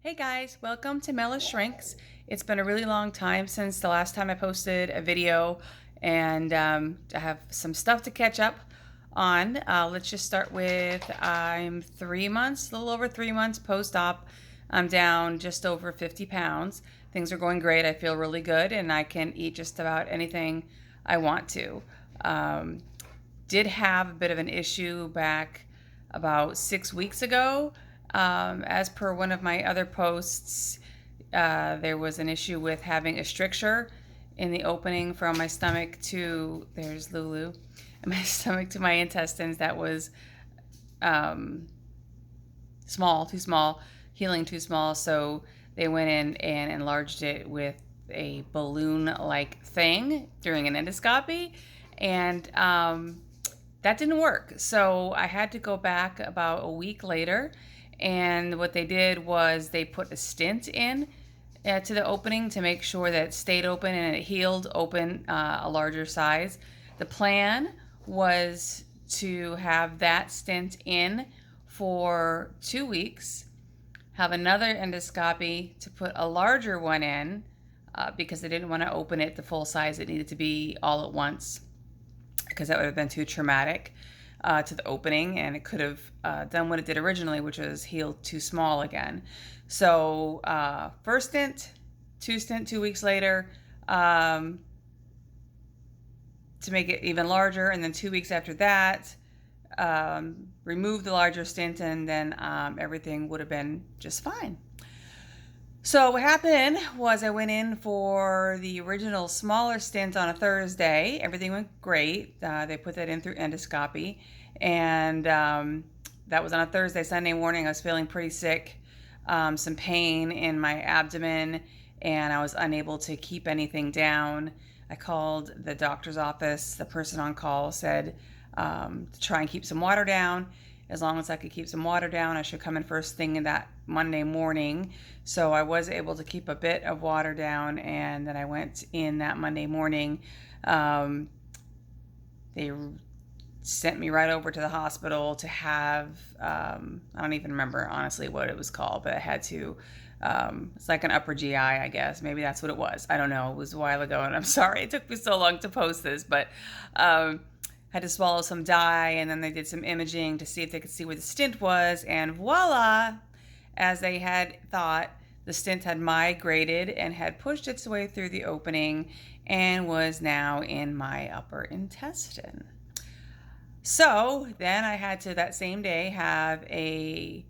Hey guys, welcome to Mela Shrinks. It's been a really long time since the last time I posted a video, and I have some stuff to catch up on. Let's just start with I'm 3 months, a little over 3 months post-op. I'm down just over 50 pounds. Things are going great. I feel really good, and I can eat just about anything I want to. Did have a bit of an issue back about 6 weeks ago. As per one of my other posts, there was an issue with having a stricture in the opening from my stomach to, there's Lulu, my stomach to my intestines that was too small, healing too small. So they went in and enlarged it with a balloon-like thing during an endoscopy. And that didn't work. So I had to go back about a week later. And what they did was they put a stent in to the opening to make sure that it stayed open and it healed open a larger size. The plan was to have that stent in for 2 weeks, have another endoscopy to put a larger one in because they didn't want to open it the full size. It needed to be all at once because that would have been too traumatic to the opening, and it could have done what it did originally, which was healed too small again. So first stent, 2 weeks later to make it even larger, and then 2 weeks after that remove the larger stent, and then everything would have been just fine. So what happened was I went in for the original smaller stent on a Thursday. Everything went great. They put that in through endoscopy, and that was on a Thursday. Sunday morning, I was feeling pretty sick, some pain in my abdomen, and I was unable to keep anything down. I called the doctor's office. The person on call said to try and keep some water down. As long as I could keep some water down, I should come in first thing in that Monday morning. So I was able to keep a bit of water down, and then I went in that Monday morning. They sent me right over to the hospital to have, I don't even remember honestly what it was called, but I had to, it's like an upper GI, I guess. Maybe that's what it was. I don't know. It was a while ago, and I'm sorry it took me so long to post this, but had to swallow some dye, and then they did some imaging to see if they could see where the stent was, and voila, as they had thought, the stent had migrated and had pushed its way through the opening and was now in my upper intestine. So then I had to, that same day, have an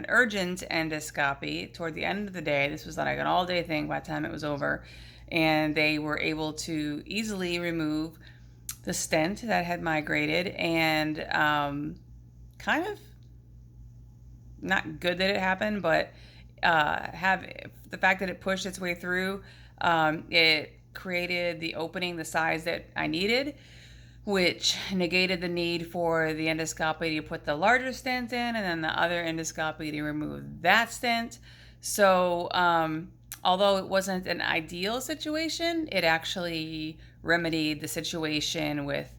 urgent endoscopy toward the end of the day. This was like an all-day thing by the time it was over, and they were able to easily remove the stent that had migrated, and kind of not good that it happened, but have the fact that it pushed its way through, it created the opening the size that I needed, which negated the need for the endoscopy to put the larger stent in and then the other endoscopy to remove that stent. So although it wasn't an ideal situation, it actually remedied the situation with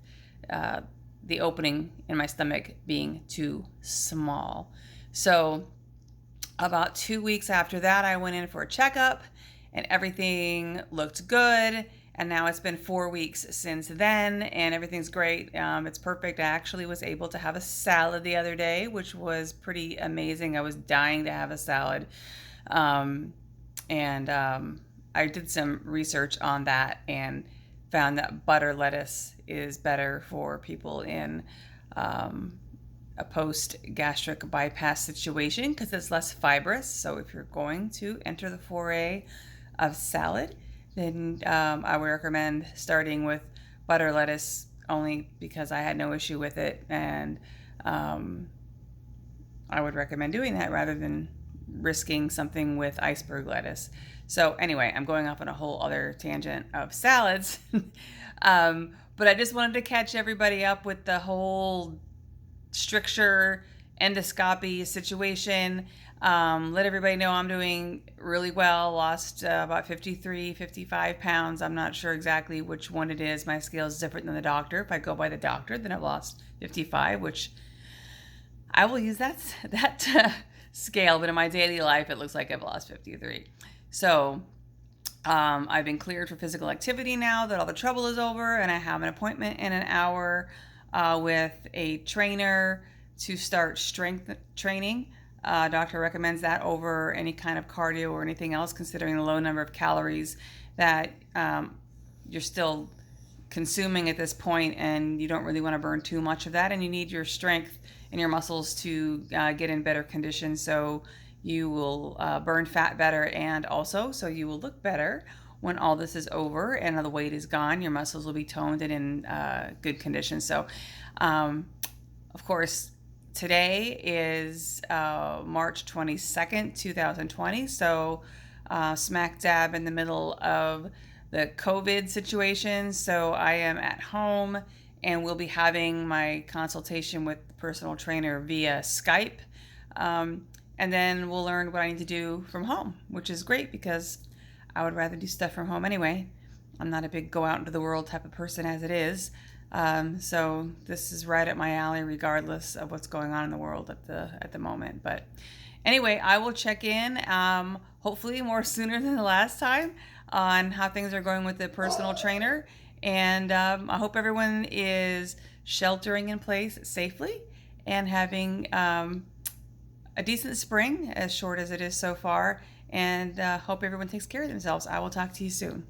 the opening in my stomach being too small. So about 2 weeks after that, I went in for a checkup, and everything looked good. And now it's been 4 weeks since then, and everything's great. It's perfect. I actually was able to have a salad the other day, which was pretty amazing. I was dying to have a salad. I did some research on that and found that butter lettuce is better for people in a post-gastric bypass situation because it's less fibrous. So if you're going to enter the foray of salad, then I would recommend starting with butter lettuce, only because I had no issue with it, and I would recommend doing that rather than risking something with iceberg lettuce. So anyway, I'm going off on a whole other tangent of salads. But I just wanted to catch everybody up with the whole stricture endoscopy situation. Let everybody know I'm doing really well. Lost about 55 pounds. I'm not sure exactly which one it is. My scale is different than the doctor. If I go by the doctor, then I've lost 55, which I will use that scale, but in my daily life, it looks like I've lost 53. So I've been cleared for physical activity now that all the trouble is over, and I have an appointment in an hour with a trainer to start strength training. Doctor recommends that over any kind of cardio or anything else, considering the low number of calories that you're still consuming at this point, and you don't really want to burn too much of that, and you need your strength and your muscles to get in better condition, so you will burn fat better, and also so you will look better when all this is over and the weight is gone. Your muscles will be toned and in good condition. So of course, today is March 22nd, 2020, so smack dab in the middle of the COVID situation. So I am at home, and we'll be having my consultation with the personal trainer via Skype. And then we'll learn what I need to do from home, which is great because I would rather do stuff from home anyway. I'm not a big go out into the world type of person as it is. So this is right up my alley regardless of what's going on in the world at the moment. But anyway, I will check in hopefully more sooner than the last time on how things are going with the personal trainer. And I hope everyone is sheltering in place safely and having a decent spring, as short as it is so far. And hope everyone takes care of themselves. I will talk to you soon.